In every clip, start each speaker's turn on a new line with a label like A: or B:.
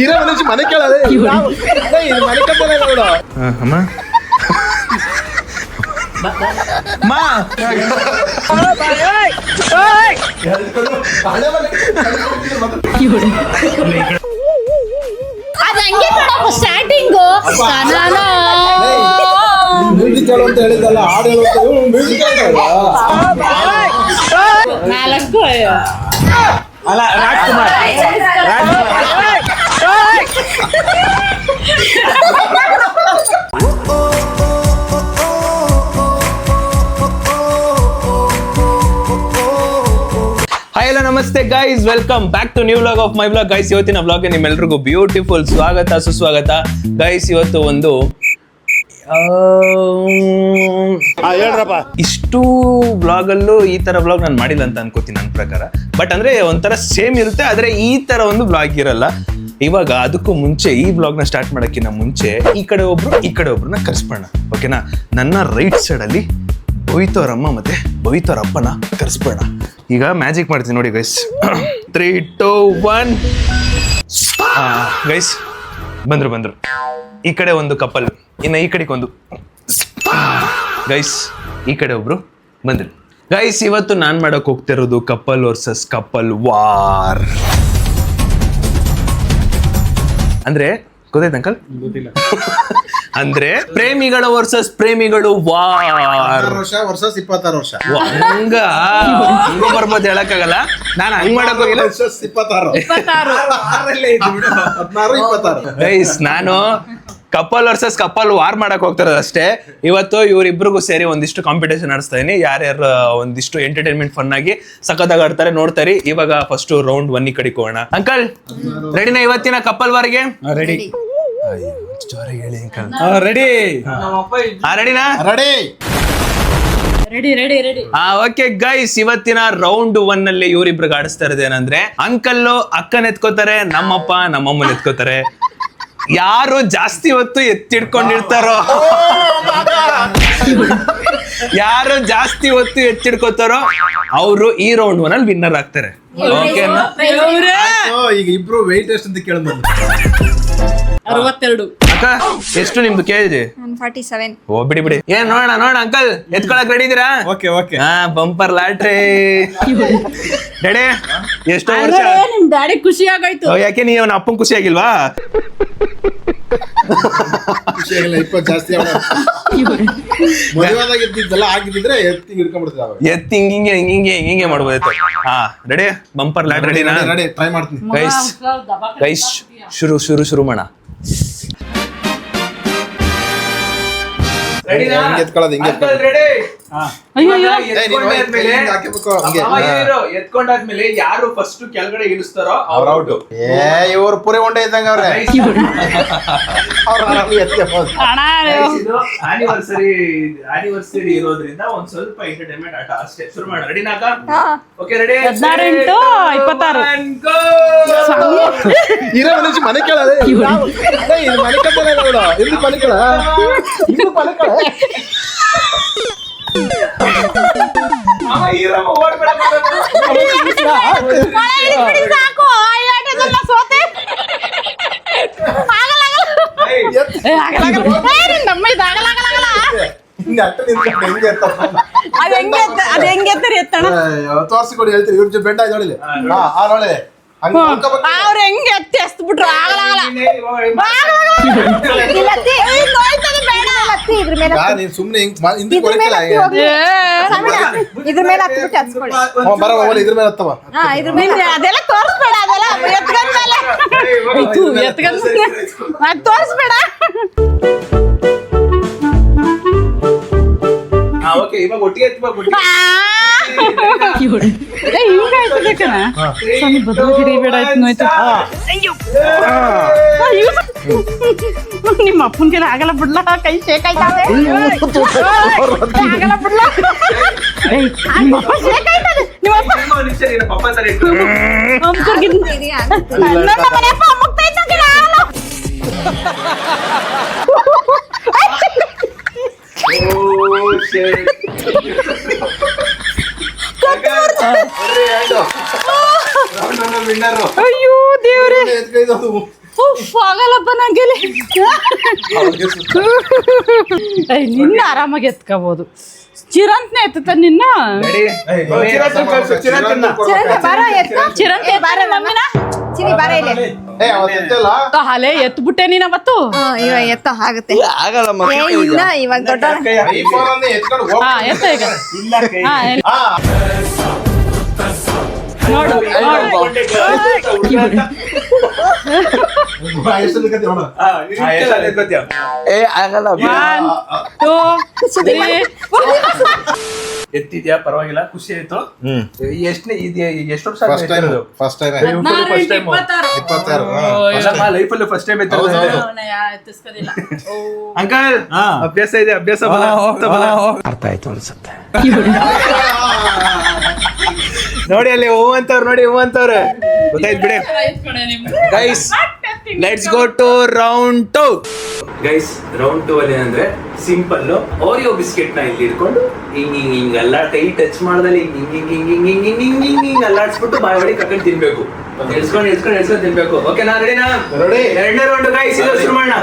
A: ಇರೋ ಮನುಷ್ಯ ಮನೆ ಕೇಳದೆ ಮನೆ ಕತ್ತಲ್ಲ ನೋಡು
B: ಅಮ್ಮ ಮಾ
C: ಅದು ಹಂಗೆ ಕಣಪ್ಪ ಸ್ಟಾರ್ಟಿಂಗು
A: ಮ್ಯೂಸಿಕ್ ಹೇಳು ಅಂತ ಹೇಳಿದ್ದಲ್ಲ ಹಾಡು ಹೇಳು ಮ್ಯೂಸಿಕ್
C: ನಾಲ್ಕು
B: ಅಲ್ಲ ರಾಜ್ಕುಮಾರ್ ಹಾಯ್ ಹಲೋ ನಮಸ್ತೆ guys, welcome back to new vlog of my vlog. Guys, ಇವತ್ತಿನ ವ್ಲಾಗ್ಗೆ ನಿಮ್ಮೆಲ್ರಿಗೂ ಬ್ಯೂಟಿಫುಲ್ ಸ್ವಾಗತ ಸುಸ್ವಾಗತ. ಗೈಸ್, ಇವತ್ತು ಒಂದು
A: ಹೇಳ್ರಪ್ಪ.
B: ಇಷ್ಟು ವ್ಲಾಗಲ್ಲೂ ಈ ತರ ವ್ಲಾಗ್ ನಾನು ಮಾಡಿಲ್ಲ ಅಂತ ಅನ್ಕೋತೀನಿ ನನ್ನ ಪ್ರಕಾರ. ಬಟ್ ಅಂದ್ರೆ ಒಂಥರ ಸೇಮ್ ಇರುತ್ತೆ, ಆದ್ರೆ ಈ ತರ ಒಂದು ವ್ಲಾಗ್ ಇರಲ್ಲ. ಇವಾಗ ಅದಕ್ಕೂ ಮುಂಚೆ ಈ ವ್ಲಾಗ್ನ ಸ್ಟಾರ್ಟ್ ಮಾಡೋಕ್ಕಿಂತ ಮುಂಚೆ ಈ ಕಡೆ ಒಬ್ರನ್ನ ಕರ್ಸ್ಬೋಣ, ಓಕೆನಾ? ನನ್ನ ರೈಟ್ ಸೈಡ್ ಅಲ್ಲಿ ಭವಿತೋರಮ್ಮ ಮತ್ತೆ ಭವಿತೋರಪ್ಪನ ಕರ್ಸ್ಬೋಣ. ಈಗ ಮ್ಯಾಜಿಕ್ ಮಾಡ್ತೀನಿ ನೋಡಿ ಗೈಸ್. 3, 2, 1 ಗೈಸ್, ಬಂದ್ರು. ಈ ಕಡೆ ಒಂದು ಕಪಲ್, ಇನ್ನು ಈ ಕಡೆಗೆ ಒಂದು ಗೈಸ್, ಈ ಕಡೆ ಒಬ್ರು ಬಂದ್ರು. ಗೈಸ್, ಇವತ್ತು ನಾನ್ ಮಾಡಕ್ ಹೋಗ್ತಿರೋದು ಕಪಲ್ ವರ್ಸಸ್ ಕಪಲ್ ವಾರ್. ಅಂದ್ರೆ ಗೊತ್ತಾಯ್ತು ಅಂಕಲ್? ಗೊತ್ತಿಲ್ಲ. ಅಂದ್ರೆ ಪ್ರೇಮಿಗಳ ವರ್ಸಸ್ ಪ್ರೇಮಿಗಳು ವಾರ್.
A: ವರ್ಷ 26 ವರ್ಷ
B: ಹಂಗ ಬರ್ಬೋದು, ಹೇಳಕ್ಕಾಗಲ್ಲ. ನಾನು ಹಂಗ್ ಮಾಡಕ್ ಹೋಗಿಲ್ಲ.
A: 26
B: ಗೈಸ್, ನಾನು ಕಪಲ್ ವರ್ಸಸ್ ಕಪಲ್ ವಾರ್ ಮಾಡಕ್ ಹೋಗ್ತಿರೋದು ಅಷ್ಟೇ. ಇವತ್ತು ಇವರಿಬ್ರಿಗೂ ಸೇರಿ ಒಂದಿಷ್ಟು ಕಾಂಪಿಟೇಷನ್ ನಡೆಸ್ತಾ ಇದೀನಿ. ಯಾರ್ಯಾರು ಒಂದಿಷ್ಟು ಎಂಟರ್ಟೈನ್ಮೆಂಟ್ ಫನ್ ಆಗಿ ಸಖತ್ತಾಗಿ ಆಡ್ತಾರೆ ನೋಡ್ತಾರೆ. ಇವಾಗ ಫಸ್ಟ್ ರೌಂಡ್ 1 ಈ ಕಡೆ ಹೋಗೋಣ. ಅಂಕಲ್ ರೆಡಿನಾ ಇವತ್ತಿನ ಕಪಲ್ ವಾರ್ಗೆ?
A: ರೆಡಿ.
B: ಹೇಳಿ ಅಂಕಲ್.
A: ರೆಡಿ.
B: ರೆಡಿನಾ?
C: ರೆಡಿ.
B: ಓಕೆ ಗೈಸ್, ಇವತ್ತಿನ ರೌಂಡ್ 1 ನಲ್ಲಿ ಇವರಿಬ್ರಿಗೆ ಆಡಿಸ್ತಾ ಇರೋದು ಏನಂದ್ರೆ, ಅಂಕಲ್ಲು ಅಕ್ಕನ ಎತ್ಕೋತಾರೆ, ನಮ್ಮಪ್ಪ ನಮ್ಮಮ್ಮನ ಎತ್ಕೋತಾರೆ. ಯಾರು ಜಾಸ್ತಿ ಹೊತ್ತು ಎತ್ತಿಡ್ಕೊಂಡಿರ್ತಾರೋ ಅವರು ಈ ರೌಂಡ್ 1 ಅಲ್ಲಿ ವಿನ್ನರ್ ಆಗ್ತಾರೆ. ಓಕೆನಾ?
A: ಈಗ ಇಬ್ರು ವೆಯ್ಟ್ ಎಷ್ಟು ಅಂತ ಕೇಳ್ಬಂದು.
C: 62.
B: ಅಕ್ಕ ಎಷ್ಟು ನಿಮ್ದು ಕೆಜಿ?
D: 47.
B: ಓ ಬಿಡಿ. ಏನ್ ನೋಡೋಣ ಅಂಕಲ್, ಎತ್ಕೊಳಕ್ ರೆಡಿ ಇದೀರಾ?
A: ಓಕೆ.
B: Bumper lottery ready. ಎಷ್ಟೋ ವರ್ಷ
C: ನಿಮ್ ಡ್ಯಾಡಿ ಖುಷಿ ಆಗಾಯ್ತು.
B: ಯಾಕೆ ನೀವು ಅವನ ಅಪ್ಪನ್ ಖುಷಿ ಆಗಿಲ್ವಾ?
A: ಖುಷಿ ಆಗಿಲ್ಲ, 20 ಜಾಸ್ತಿ ಮದುವೆದಾಗ ಇದ್ದಿದ್ದೆಲ್ಲ ಆಗಿದ್ರೆ ಎತ್ತಿ ಹಿಡ್ಕೊಂಡ್ಬಿಡ್ತಿದ್ದ.
B: ಎತ್ತಿ ಹಿಂಗೆ ಮಾಡ್ಬೋದಾಯ್ತು. ರೆಡಿ, ಬಂಪರ್ ಲಾಟ್ ರೆಡಿನಾ?
A: ರೆಡಿ, ಟ್ರೈ ಮಾಡ್ತೀನಿ.
B: ಗೈಸ್ ಶುರು ಮಾಡ.
A: ಹಿಂಗೆ ಎತ್ಕೊಳ್ಳೋದು, ಹಿಂಗೆ
B: ಎತ್ಕೊಂಡಾದ್ಮೇಲೆ ಯಾರು ಫಸ್ಟ್ ಕೆಳಗಡೆ ಇಳಿಸ್ತಾರೋ ಅವ್ರ ಔಟ್.
A: ಇವ್ರು ಪುರಿ ಉಂಡೆ ಇದ್ದಂಗ ಅವ್ರೆ.
B: ಆನಿವರ್ಸರಿ ಇರೋದ್ರಿಂದ ಒಂದ್ ಸ್ವಲ್ಪ ಎಂಟರ್ಟೈನ್ಮೆಂಟ್ ಆಟ ಅಷ್ಟೇ. ಶುರು ಮಾಡ. ರೆಡಿನಾಕ? Okay ready.
C: 16
A: ಇರೋ ಮನುಷ್ಯ ಮನೆ ಕೇಳದೆ ಮನೆ ಕತ್ತಲ್ಲ ನೋಡು. ಇಲ್ಲಿ ಮನೆ ಕೇಳ ತೋರ್ಸಿಕೊಡಿ, ಹೇಳ್ತೀರಿ. ಇವ್ರ ಬೆಂಡ ನೋಡಿಲಿ. ನೋಡಿ
C: ಅವ್ರ ಹೆಂಗೆ ಎತ್ತಿ ಎಸ್ಬಿಟ್ರು
A: ನೀನ್ ಸುಮ್ನೆ
D: ಇದ್ರ ಮೇಲೆ ಹತ್ಬಿಟ್ಟು ಹಚ್ಕೊಳ್ಳಿ.
A: ಇದ್ರ ಮೇಲೆ ಹತ್ತವ.
C: ಅದೆಲ್ಲ ತೋರಿಸ್ಬೇಡ, ಅದೆಲ್ಲ ಎತ್ಕೊಂಡ್ಮೇಲೆ ತೋರಿಸ್ಬೇಡ.
B: ಓಕೆ, ಇವಾಗ ಒಟ್ಟಿಗೆ
C: ನಿಮ್ಮ ಅಪ್ಪನ್ಗೆ ಆಗಲ್ಲ ಬಿಡ್ಲ, ಕೈ ಶೇಕ್ ಆಯ್ತಾವೆ. ಆಗಲ್ಲ ಬಿಡ್ಲ, ನಿಮ್ಮ ಅಪ್ಪ ಶೇಕ್ ಆಯ್ತದೆ. ನಿಮ್ಮ ಅಪ್ಪ ನನ್ನ ಮನೆ ಅಪ್ಪ ಮುಗ್ತಾ ಇತ್ತು. ಅಯ್ಯೋ ದೇವ್ರೆ
A: ಎತ್ಕೈದು ಅದು.
C: ಉಫ್ ಆಗಲ್ಲಪ್ಪ ನಂಗೆಲಿ ನಿನ್ನ ಆರಾಮಾಗಿ ಎತ್ಕೋಬಹುದು ಚಿರಂತ್ನೆ ಎತ್ತ ನಿನ್ನ
D: ಚಿರಂತೆ ಬಾರ ಎತ್ತು.
C: ಚಿರಂತೆ ಬಾರ ಮಮ್ಮಿನ
D: ಚಿನಿ ಬಾರ ಇಲ್ಲಿ.
A: ಅವತ್ತು ಎತ್ತಲ್ಲ?
C: ಹಲೆ ಎತ್ಬಿಟ್ಟೆ ನೀನ್ ಅವತ್ತು
D: ಇವಾಗ ಎತ್ತ ಆಗುತ್ತೆ.
E: ಆಗಲ್ಲಮ್ಮ
D: ಏ ಇಲ್ಲ ಇವಾಗ ದೊಡ್ಡ
A: ಈ ಫೋನ್ ಅನ್ನು ಎತ್ಕೊಂಡು ಹೋಗ್.
C: ಹಾ ಎತ್ತ ಈಗ ಹಾ
A: ಆ,
C: ನೋಡು
A: ಎಷ್ಟೊಂದು ಕತೆ ನೋಡು.
E: ಏ ಆಗಲ್ಲ
C: 1 2 3
B: ಎತ್ತಿದ್ಯಾ ಪರವಾಗಿಲ್ಲ ಖುಷಿ ಆಯ್ತು. ಎಷ್ಟನೇ ಎಷ್ಟು ವರ್ಷ
A: First time, first time. 26.
B: ಲೈಫಲ್ಲಿ ಫಸ್ಟ್ ಟೈಮ್
C: ಎತ್ತಿಸ್ಕೋದಿಲ್ಲ
B: ಅಂಕಲ್ ಅಭ್ಯಾಸ ಇದೆ ಅಭ್ಯಾಸ ಬಲ
E: ಅರ್ಥ ಆಯ್ತು ಅನ್ಸುತ್ತೆ.
B: ನೋಡಿ ಅಲ್ಲಿ ಹೂ ಅಂತವ್ರು ನೋಡಿ ಹೂ ಅಂತವ್ರೆ ಗೊತ್ತಾಯ್ತು ಬಿಡಿ. Guys let's go to round 2. Guys round 2 ಅಲ್ಲಿ ಏನಂದ್ರೆ ಸಿಂಪಲ್ ಓರಿಯೋ ಬಿಸ್ಕೆಟ್ ನ ಇಲ್ಲಿ ಇಟ್ಕೊಂಡು ಹಿಂಗ್ ಎಲ್ಲ ಟೈಟ್ ಟಚ್ ಮಾಡ್ದಲ್ಲಿ ಹಿಂಗ್ ಅಲ್ಲಾಡ್ಸ್ಬಿಟ್ಟು ಬಾಯಿ ಒಳಗೆ ಕರ್ಕೊಂಡು ತಿನ್ಬೇಕು. ಎಳ್ಸ್ಕೊಂಡು ತಿನ್ಬೇಕು. ಓಕೆ ನಾ ರೆಡಿನಾ?
A: Ready.
B: ಎರಡನೇ ರೌಂಡ್ ಗೈಸ್ ಇದು ಶುರು ಮಾಡೋಣ.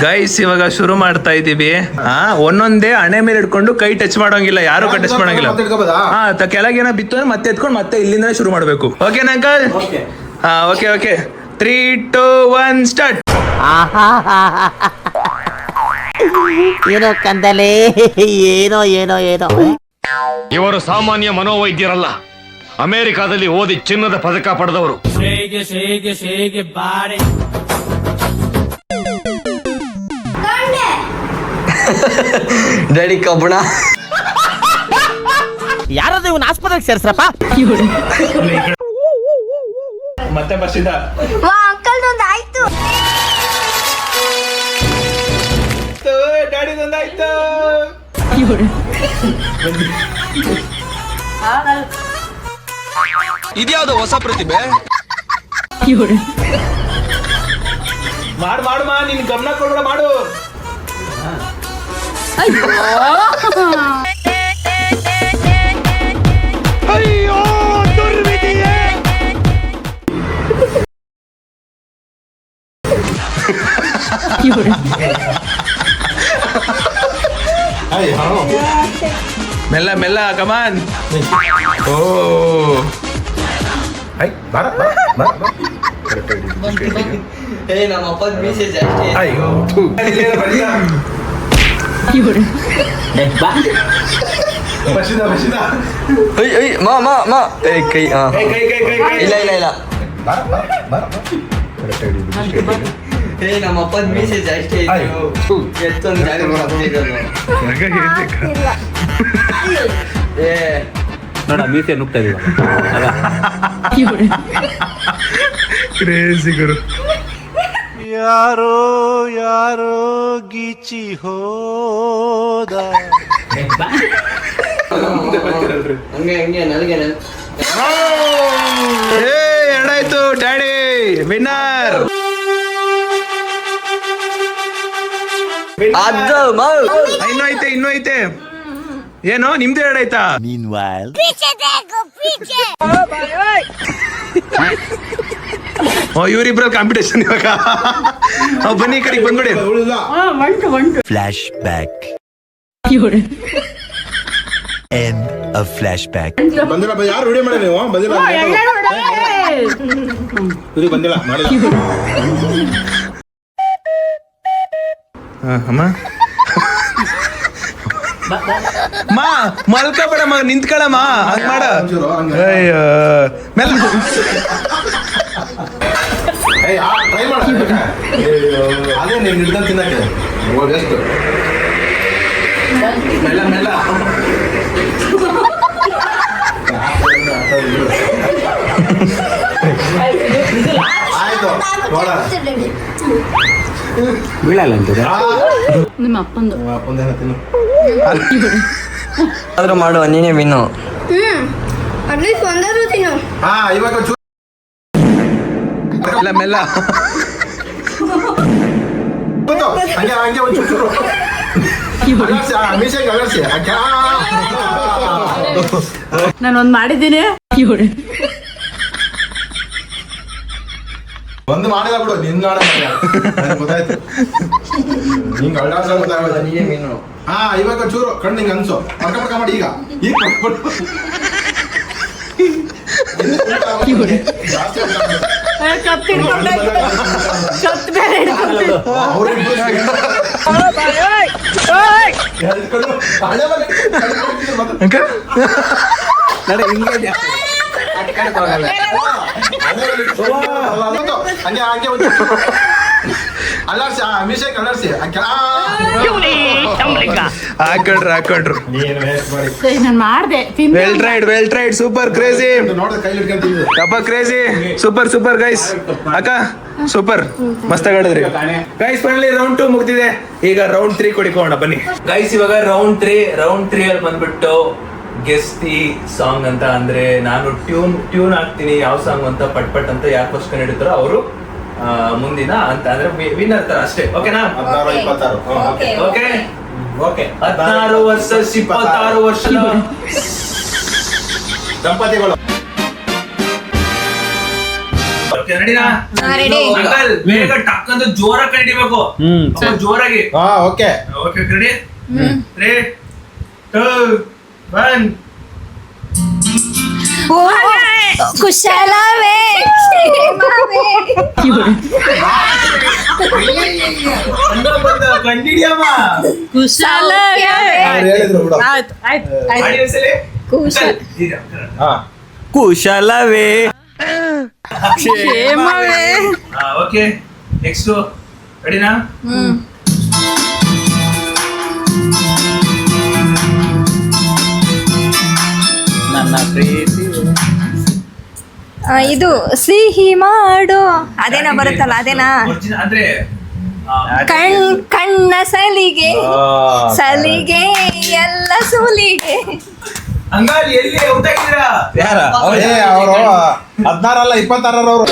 B: ಗೈಸ್ ಇವಾಗ ಶುರು ಮಾಡ್ತಾ ಇದೀವಿ. ಒಂದೊಂದೇ ಹಣೆ ಮೇಲೆ ಇಟ್ಕೊಂಡು ಕೈ ಟಚ್ ಮಾಡೋಂಗಿಲ್ಲ, ಯಾರು ಟಚ್ ಮಾಡೋಂಗಿಲ್ಲ. ಕೆಳಗೇನ ಬಿತ್ತು ಅಂದ್ರೆ ಮತ್ತೆ ಎತ್ಕೊಂಡು ಮತ್ತೆ ಇಲ್ಲಿಂದ ಶುರು ಮಾಡ್ಬೇಕು. Okay uncle? ಹಾ ಓಕೆ ಓಕೆ 3 2 1 ಸ್ಟಾರ್ಟ್.
F: ಏನೋ ಕಂದಲೆ ಏನೋ ಏನೋ ಏನೋ
G: ಇವರು ಸಾಮಾನ್ಯ ಮನೋವೈದ್ಯರಲ್ಲ, ಅಮೆರಿಕಾದಲ್ಲಿ ಓದಿ ಚಿನ್ನದ ಪದಕ ಪಡೆದವರು.
E: ಡ್ಯಾಡಿ ಕಬ್ಬಣ
F: ಯಾರಾದ್ರೂ ಇವನ್ ಆಸ್ಪತ್ರೆಗೆ ಸೇರ್ಸ್ರಪ್ಪ.
B: ಮತ್ತೆ ಬರ್ಸಿದ
D: ಅಂಕಲ್ದೊಂದು ಆಯ್ತು.
B: ಡ್ಯಾಡಿದೊಂದಾಯ್ತು.
E: ಇದ್ಯಾವ್ದು ಹೊಸ ಪ್ರತಿಭೆ?
B: ಮಾಡು ಮಾ ನಿನ್ ಗಮನ ಕೊಡ್ಬೇಡ ಮಾಡು.
G: ಅಯ್ಯೋ ದುರ್ವಿಧಿಯೇ!
B: ಮೆಲ್ಲ ಮೆಲ್ಲ ಕಮಾನ್. ಓ
E: ಏ ನಮ್ಮ ಅಪ್ಪನ ಮೀಸೆ ಜಾಸ್ತಿ.
B: ಅಯ್ಯೋ
E: ಏಯ್ ಏಯ್ ಮಾ ಏ ಕೈ ಇಲ್ಲ ಇಲ್ಲ ಇಲ್ಲ. ಏ ನಮ್ಮ ಅಪ್ಪನ ಮೀಸೆ ಜಾಸ್ತಿ ಆಯ್ತು. ಎಷ್ಟೊಂದು ಜಾಗ ಏ
H: ನೋಡ ಮೀಸೆ ನುಗ್ತಾ ಇದೀವ.
B: ಕ್ರೇಜಿ ಗುರು.
I: ಯಾರೋ ಯಾರೋ ಗೀಚಿ ಹೋದ.
E: ಹಂಗೆ ಹಂಗೆ ನನಗೆ
B: ಎರಡಾಯ್ತು ಡ್ಯಾಡಿ ವಿನ್ನರ್.
E: ಅದು
B: ಇನ್ನೂ ಐತೆ ಏನು ನಿಮ್ದು ಎರಡಾಯ್ತಾ?
I: Meanwhile,
B: ಓ ಇವರಿಬ್ರಲ್ಲಿ ಕಾಂಪಿಟೇಷನ್ ಇವಾಗ. ಬನ್ನಿ ಈ ಕಡೆಗೆ ಬಂದ್ಬಿಡಿ.
I: flashback. End of flashback.
A: ಬಂದಿಲ್ಲ ಯಾರು ವಿಡಿಯೋ ಮಾಡಿ ನೀವು ಬಂದಿಲ್ಲ ಇದು ಬಂದಿಲ್ಲ ಮಾಡಿಲ್ಲ.
B: ಅಮ್ಮ ಮಾ ಮಲ್ಕೋಬೇಡ ಮಗ ನಿಂತ್ಕೊಳಮ್ಮ ಹಂಗ ಮಾಡ. ಅಯ್ಯೋ ಮೆಲ್ಲ
A: ಟ್ರೈ ಮಾಡ ಅದೇ ನೀನು ಹಿಡ್ದು ತಿನ್ನಕ್ಕೆ ಎಷ್ಟು
B: ಮೆಲ್ಲ ಮೆಲ್ಲ.
A: ಆಯ್ತು ನೋಡ
H: ಬೀಳಲ್ಲ ಅಂತಿದೆ.
C: ನಿಮ್ಮ ಅಪ್ಪಂದು
A: ಅಪ್ಪಂದೇನ ತಿನ್ನು.
E: ಆದ್ರೂ ಮಾಡುವ ನೀನೇ ವಿನ್ನು.
D: ಅಟ್ಲೀಸ್ಟ್ ಒಂದಾದ್ರೂ ತಿನ್ನು.
A: ಹಾ ಇವಾಗ
B: ಮೆಲ್ಲ ಮೆಲ್ಲ.
A: ಹಂಗೆ ಹಂಗೆ ಒಂದು ಚೂರು ಮೀಸೆಗೆ ಅಗರ್ಸಿ
C: ನಾನೊಂದು ಮಾಡಿದ್ದೀನಿ
A: ಒಂದು ಮಾಡಿದ ಬಿಡು ನಿನ್ನ ಗೊತ್ತಾಯ್ತು ಹಿಂಗ ಗೊತ್ತಾಗೋದು.
E: ನೀನೇ ಮೀನು.
A: ಹಾ ಇವಾಗ ಚೂರು ಕಣ್ಣು ಹಿಂಗ ಅನ್ಸು ಮರ್ಕ ಮಾಡಿ ಈಗ ಜಾಸ್ತಿ ಹಂಗೆ ಅಲ್ಲಾಡ್ಸಿ ಅಭಿಷೇಕ್ ಅಲ್ಲಾಡ್ಸಿ
B: ಹಾಕೊಂಡ್ರು
C: ನಾನು ಮಾಡ್ದೆ
B: ವೆಲ್ ಟ್ರೈಡ್ ಸೂಪರ್ ಕ್ರೇಜಿ
A: ನೋಡಿದ್ರೆ ಕೈಲಿ ಇಟ್ಕೊಂತಿದ್ದೆ
B: ಕಪ್ಪ ಕ್ರೇಜಿ ಸೂಪರ್ ಗೈಸ್ ಅಕ್ಕ ಸೂಪರ್ ಮಸ್ತ್ ಆಡಿದ್ರಿ ಗೈಸ್ ಫೈನಲಿ ರೌಂಡ್ 2 ಮುಗ್ದಿದೆ. ಈಗ ರೌಂಡ್ 3 ಕೊಡಿಕೋಣ ಬನ್ನಿ ಗೈಸ್. ಇವಾಗ ರೌಂಡ್ 3 ಅಲ್ಲಿ ಬಂದ್ಬಿಟ್ಟು ಗೆಸ್ ದಿ ಸಾಂಗ್ ಅಂತ, ಅಂದ್ರೆ ನಾನು ಟ್ಯೂನ್ ಹಾಕ್ತೀನಿ ಯಾವ ಸಾಂಗ್ ಅಂತ ಪಟ್ ಅಂತ ಯಾರು ಫಸ್ಟ್ ಕಂಡು ಹಿಡಿತಾರೋ ಅವರು ಮುಂದಿನ ಅಂತ, ಅಂದ್ರೆ ವಿನ್ನರ್ ತರ ಅಷ್ಟೇ. ಓಕೆನಾ?
A: 16-26
B: ಓಕೆ 16 ವರ್ಸಸ್ 26 ವರ್ಷದ
A: ದಂಪತಿಗಳು.
B: ರೆಡಿನಾ? ಅಂಕಲ್ ಬೇಗ ಟಕ್ ಅಂತ ಜೋರಾಗಿ ಕಂಡಿಬೇಕು. ಜೋರಾಗಿ.
A: ಹಾ ಓಕೆ
B: ಓಕೆ ರೆಡಿ 3 2 1
D: ಕುಶಲವೇ
B: ಕಂಡಿಡಿಯಮ್ಮ
A: ಹೇಳಿದ್ರು ಬಿಡು. ಹಾ
F: ಕುಶಲವೇ
B: ಓಕೆ ನೆಕ್ಸ್ಟ್ ರೆಡಿನಾ?
F: ನನ್ನ ಪ್ರೀತಿ
D: ಇದು ಸಿಹಿ ಮಾಡು ಅದೇನಾ ಬರುತ್ತಲ್ಲ ಅದೇನಾ?
B: ಅಂದ್ರೆ
D: ಕಣ್ಣ ಸಲಿಗೆ ಎಲ್ಲ ಸುಲಿಗೆ.
B: ಅಂಗಾಲ್ ಎಲ್ಲಿ ಊಟಾಗಿದ್ದೀರಾ?
A: ಅವರು 16 ಅಲ್ಲ 26 ಅವರು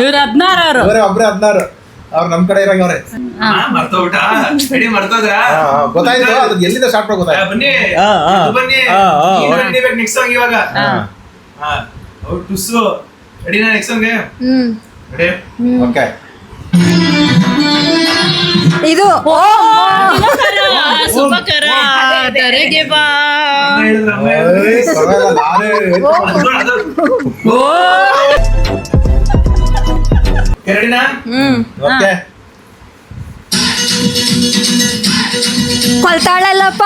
C: ಇವ್ರು 16
A: ಒಬ್ರೆ 16 ಅವ್ರು ನಮ್ ಕಡೆ ಇರಂಗವ್ರೆ.
B: ಮರ್ತೋಗ್ಬಿಟ್ಟ? ರೆಡಿ ಮರ್ತೋದ್ರಾ?
A: ಗೊತ್ತಾಯ್ತು ಅದು ಎಲ್ಲಿಂದ ಸ್ಟಾರ್ಟ್ ಮಾಡಿ ಗೊತ್ತಾಯ್ತು.
B: ಬನ್ನಿ ಬನ್ನಿ ನೆಕ್ಸ್ಟ್ ಸಾಂಗ್ ಇವಾಗ. ಟುಸ್ಸು ರೆಡಿನಾ? Next song ready?
A: ಓಕೆ
D: ಇದು
C: ಸುಮಕರ ಧರೆಗೆ ಬಾ
B: ರೆಡಿನಾ?
A: ಓಕೆ
D: ಕೊಲ್ತಾಳಲ್ಲಪ್ಪ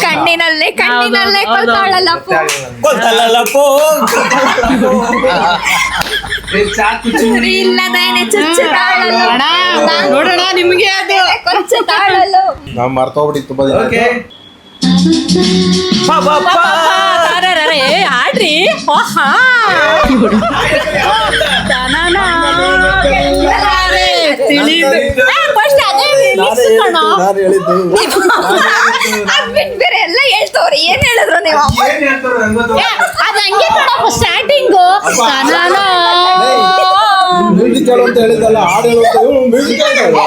D: ಕಣ್ಣಿನಲ್ಲೇ ಕೊಲ್ತಾಳಲ್ಲಪ್ಪ ಚೂರಿ ಇಲ್ಲದೇನೆ ಚುಚ್ಚುತ್ತಾಳಲ್ಲ
C: ನೋಡೋಣ ನಿಮ್ಗೆ ಅದು
D: ಕೊಚ್ಚುತ್ತಾಳಲ್ಲ.
A: ನಾವ್ ಮರ್ತೋಗ್ಬಿಟ್ಟು ತುಂಬಾ ದಿನ
B: ಓಕೆ
C: ಆಡ್ರಿ
A: ನಾನು ಹೇಳಿದ್ದು
D: ಅದ್ ಬಿಟ್ ಬೇರೆ ಎಲ್ಲ ಹೇಳ್ತವ್ರಿ. ಏನ್ ಹೇಳಿದ್ರು ನೀವು?
B: ಏನ್ ಹೇಳ್ತಾರ ನಂಗೊತ್ತು.
C: ಅದು ಹಂಗೆ ಕಣಪ್ಪ ಸ್ಟಾರ್ಟಿಂಗು
A: ಮ್ಯೂಸಿಕ್ ಹೇಳು ಅಂತ ಹೇಳಿದ್ದಲ್ಲ, ಹಾಡು ಹೇಳು ಮ್ಯೂಸಿಕ್ ಹೇಳಲ್ಲ.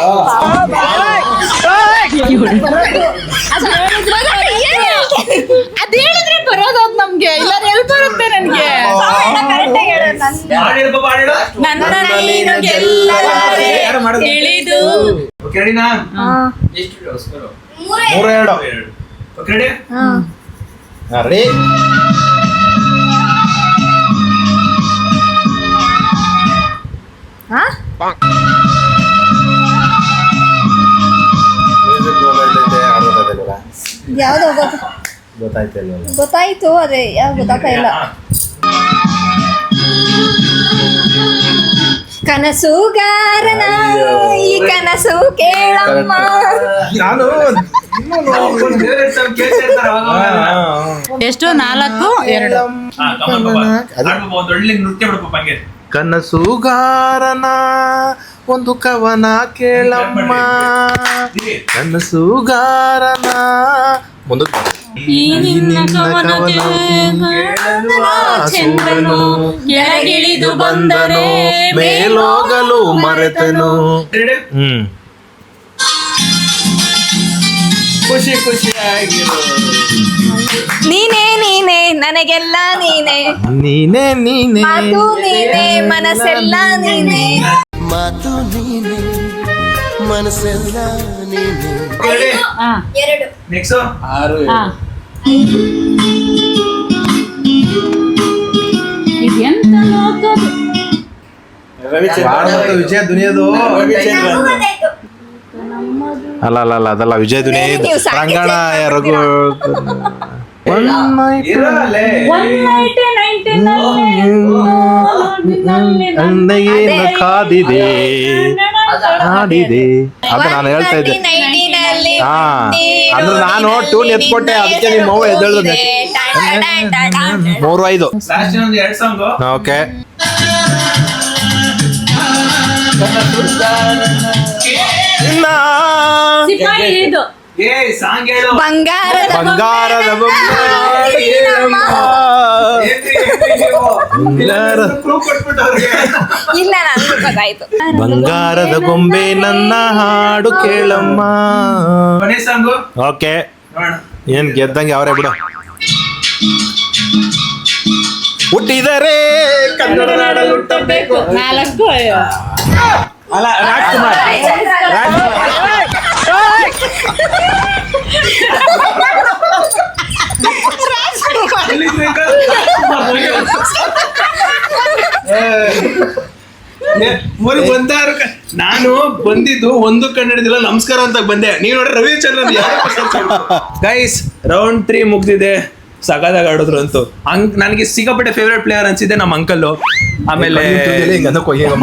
C: ಅದ್ ಹೇಳಿದ್ರೆ ಬರೋದು ನಮ್ಗೆ, ಇಲ್ಲ ಎಲ್ಲಿ ಬರುತ್ತೆ ನನ್ಗೆ?
B: ಹಾಡ್ ಹೇಳು ಪಾಪ, ಹಾಡ್ ಹೇಳು.
C: ನನ್ನ ನೀನು ಗೆಲ್ಲಲಾರೆ ತಿಳಿದು.
B: ಓಕೆ ರೆಡಿನಾ?
E: ಎಷ್ಟು score?
A: 3-2
B: okay ready?
A: Ready? Music ಗೊತ್ತಾಯ್ತೈತೆ, ಹಾಡು ಗೊತ್ತಾಯ್ತಿಲ್ಲ.
D: ಯಾವ್ದು
A: ಗೊತ್ತಾಯ್ತಿಲ್ಲ.
D: ಗೊತ್ತಾಯ್ತು, ಅದೇ ಯಾವ್ದು ಗೊತ್ತಾಗ್ತಾ ಇಲ್ಲ. ಕನಸುಗಾರನ ಈ ಕನಸು ಕೇಳಮ್ಮ.
A: ನಾನು
C: ಎಷ್ಟು 4-2
B: ಒಂದು ಒಳ್ಳೆ ನೃತ್ಯ ಬಿಡಪ್ಪ ಹಂಗೆ.
A: ಕನಸುಗಾರನ ಒಂದು ಕವನ ಕೇಳಮ್ಮ, ಕನಸುಗಾರನ ಮುಂದಕ್ಕೆ
C: ಈ ನಿನ್ನ ಕವನಕ್ಕೆ ಚಂದನು ಕೆಳಗಿಳಿದು ಬಂದನು
A: ಮೇಲೋಗಲು ಮರೆತನು.
B: ಖುಷಿ ಖುಷಿಯಾಗಿರು.
D: ನೀನೇ ನೀನೇ ನನಗೆಲ್ಲ ನೀನೆ
A: ನೀನೇ ನೀನೇ
D: ಮಾತು ನೀನೆ ಮನಸ್ಸೆಲ್ಲ ನೀನೆ.
I: ಮಾತು ನೀನೆ ಮನಸ್ಸೆಲ್ಲ ನೀನೆ.
D: ಎರಡು
B: ನೆಕ್ಸ್ಟ್
C: ಇದೆಂತ ನೋಕೋದು
A: ವಿಜಯ ದುನಿಯದು ಅಲ್ಲ ಅಲ್ಲ ಅಲ್ಲ ಅದಲ್ಲ ವಿಜಯ ದುನಿಯಾ
D: ಹೇಳಿ ನೀವು ಸಾಕು
A: ರಂಗಣ ರಘು ಏನು ಕಾದಿದೆ ಕಾದಿದೆ ಅದು ನಾನು ಹೇಳ್ತಾ ಇದ್ದೆ.
D: ನೈಟಿನಲ್ಲಿ
A: ಹಾ ಅಂದ್ರೆ ನಾನು ಟೂನ್ ಎತ್ಕೊಟ್ಟೆ ಅದಕ್ಕೆ ನಿಮ್ಮ ಅವ್ವ ಎದ್ದೇಳಿದ್ರು 3-5
B: ಲಾಸ್ಟ್ ಒಂದು 2 ಸಾಂಗ್
A: ಓಕೆ
C: ಸಿಪಾಯಿ ಇದು
B: ಏ ಸಾಂಗ್ ಹೇಳು
D: ಬಂಗಾರದ
A: ಬಂಗಾರದ
D: ಇಲ್ಲ ನನಗೆ ಗೊತ್ತಾಯ್ತು.
A: ಬಂಗಾರದ ಗೊಂಬೆ ನನ್ನ ಹಾಡು ಕೇಳಮ್ಮ.
B: ಕೊನೆ ಸಾಂಗು
A: ಓಕೆ
B: ನೋಡೋಣ.
A: ಏನ್ ಗೆದ್ದಂಗೆ ಅವರೇ ಬಿಡು. ಹುಟ್ಟಿದರೆ ಕನ್ನಡ ನಾಡಲ್ಲಿ ಹುಟ್ಟಬೇಕು.
C: 4
A: ಅಲ್ಲ ರಾಜ್ಕುಮಾರ್
B: ನಾನು ಬಂದಿದ್ದು ಒಂದು ಕನ್ನಡದಿಲ್ಲ ನಮಸ್ಕಾರ ಅಂತ ಬಂದೆ. ನೀವ್ ನೋಡ್ರಿ ರವಿಚಂದ್ರನ್ ಗೈಸ್ ರೌಂಡ್ 3 ಮುಗ್ದಿದೆ. ಸಗದಾಗ ಆಡಿದ್ರು ಅಂತೂ ನನಗೆ ಸಿಕ್ಕಾಪಟ್ಟೆ ಫೇವ್ರೆಟ್ ಪ್ಲೇಯರ್ ಅನ್ಸಿದ್ದೆ ನಮ್ಮ ಅಂಕಲ್. ಆಮೇಲೆ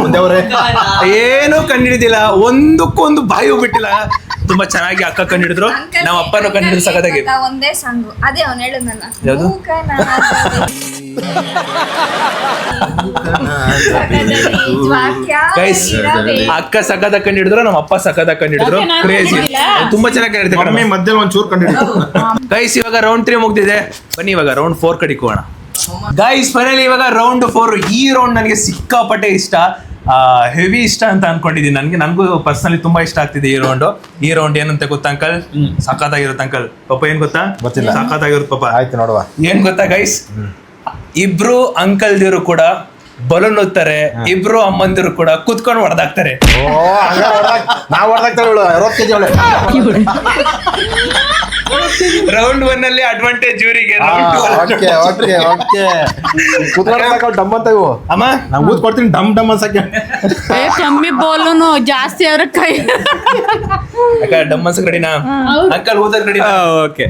A: ಮುಂದೆ ಅವರೇ
B: ಏನು ಕಂಡಿಡಿದಿಲ್ಲ, ಒಂದಕ್ಕೊಂದು ಬಾಯಿ ಬಿಟ್ಟಿಲ್ಲ. ತುಂಬಾ ಚೆನ್ನಾಗಿ ಅಕ್ಕ ಕಂಡಿಡಿದ್ರು, ನಮ್ಮ ಅಪ್ಪನೂ ಕಂಡಿಡಿದ್ರು ಸಗದಾಗಿ.
D: ಒಂದೇ ಸಾಂಗು ಅದೇ ಅವ್ನು ಹೇಳುದಲ್ಲ
B: ಯಾವ್ದು? ಗೈಸ್ ಅಕ್ಕ ಸಕದ ಕಂಡಿಡಿದ್ರು, ನಮ್ಮ ಅಪ್ಪ ಸಕದ ಕಂಡಿಡಿದ್ರು. ಕ್ರೇಜಿ, ತುಂಬಾ ಚೆನ್ನಾಗಿ ಕಂಡಿಡಿದ್ರು.
A: ಮಧ್ಯೆ ಒಂಚೂರು ಕಂಡಿಡಿದ್ರು.
B: ಗೈಸ್ ಇವಾಗ ರೌಂಡ್ 3 ಮುಗ್ದಿದೆ. ಬನ್ನಿ ಇವಾಗ ರೌಂಡ್ 4 ಕಡೆಗೆ ಹೋಗೋಣ. ಗೈಸ್ ಫೈನಲಿ ಇವಾಗ ರೌಂಡ್ 4. ಈ ರೌಂಡ್ ನನಗೆ ಸಿಕ್ಕಾಪಟ್ಟೆ ಇಷ್ಟ, ಹೆವಿ ಇಷ್ಟ ಅಂತ ಅನ್ಕೊಂಡಿದ್ದೀನಿ. ನನಗೂ ಪರ್ಸನಲಿ ತುಂಬಾ ಇಷ್ಟ ಆಗ್ತಿದೆ ಈ ರೌಂಡ್. ಈ ರೌಂಡ್ ಏನಂತ ಗೊತ್ತಾ ಅಂಕಲ್? ಸಖತ್ತಾಗಿರುತ್ತೆ ಅಂಕಲ್. ಪಾಪ ಏನ್ ಗೊತ್ತಾ?
A: ಗೊತ್ತಿಲ್ಲ.
B: ಸಖತ್ತಾಗಿರುತ್ತೆ ಪಾಪ.
A: ಆಯ್ತು ನೋಡುವ.
B: ಏನ್ ಗೊತ್ತಾ ಗೈಸ್, ಇಬ್ರು ಅಂಕಲ್ದಿರು ಕೂಡ ಬಲೂನ್ ಓದ್ತಾರೆ, ಇಬ್ರು ಅಮ್ಮಂದಿರು ಕೂಡ ಕುತ್ಕೊಂಡು ಹೊಡೆದಾಕ್ತಾರೆ.
A: ನಾವು ಹೊಡೆದಾಗ್ತಾಳೆ 60 kg ಅವಳೆ.
B: ರೌಂಡ್ 1 ಅಲ್ಲಿ ಅಡ್ವಾಂಟೇಜ್ ಇವರಿಗೆ.
A: ಓಕೆ ಓಕೆ ಓಕೆ ಕುತ್ಕೊಂಡು ಡಮ್ ಅಂತ ಇವು
B: ಅಮ್ಮ
A: ನಾನು ಊದ್ ಕೊಡ್ತೀನಿ ಡಮ್ ಡಮ್ ಅನ್ಸಕ್ಕೆ.
C: ಕಮ್ಮಿ ಬೋಲುನು ಜಾಸ್ತಿ ಅವ್ರ ಕೈ
B: ಅಕ್ಕ ಡಮ್ ಅನ್ಸಕ್ ರೆಡಿನಾ? ಅಂಕಲ್ ಊದಕ್ ರೆಡಿ?
A: ಓಕೆ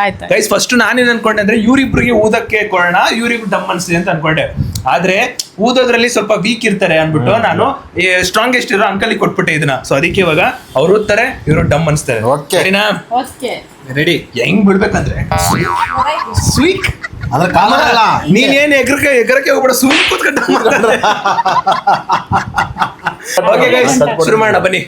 C: ಆಯ್ತು.
B: ಗೈಸ್ ಫಸ್ಟ್ ನಾನೇನ್ ಅನ್ಕೊಂಡೆ ಅಂದ್ರೆ ಇವ್ರಿಬ್ರಿಗೆ ಊದಕ್ಕೆ ಕೊಡೋಣ, ಇವ್ರಿಬ್ರು ಡಮ್ ಅನ್ಸಿದೆ ಅಂತ ಅನ್ಕೊಂಡೆ. ಆದ್ರೆ ಊದೋದ್ರಲ್ಲಿ ಸ್ವಲ್ಪ ವೀಕ್ ಇರ್ತಾರೆ ಅನ್ಬಿಟ್ಟು ನಾನು ಸ್ಟ್ರಾಂಗೆಸ್ಟ್ ಇರೋ ಅಂಕಲ್ ಕೊಟ್ಬಿಟ್ಟೆ ಇದನ್ನ. ಸೊ ಅದಕ್ಕೆ ಇವಾಗ ಅವ್ರು ಓದ್ತಾರೆ, ಇವರು ಡಮ್ ಅನ್ಸ್ತಾರೆ.
A: Okay.
B: ರೆಡಿನಾ?
C: Okay
B: ready. ಹೆಂಗ್ ಬಿಡ್ಬೇಕಂದ್ರೆ ಸ್ವೀಕ್
A: ಅದ್ರ ಕಾಲ
B: ನೀನೇನ್ ಎಗರಕ್ಕೆ ಹೋಗ್ಬೇಡ, ಸುಮ್ಮನೆ ಕೂತ್ಕೊಂಡು. ಓಕೆ ಗೈಸ್ ಶುರು ಮಾಡೋಣ ಬನ್ನಿ.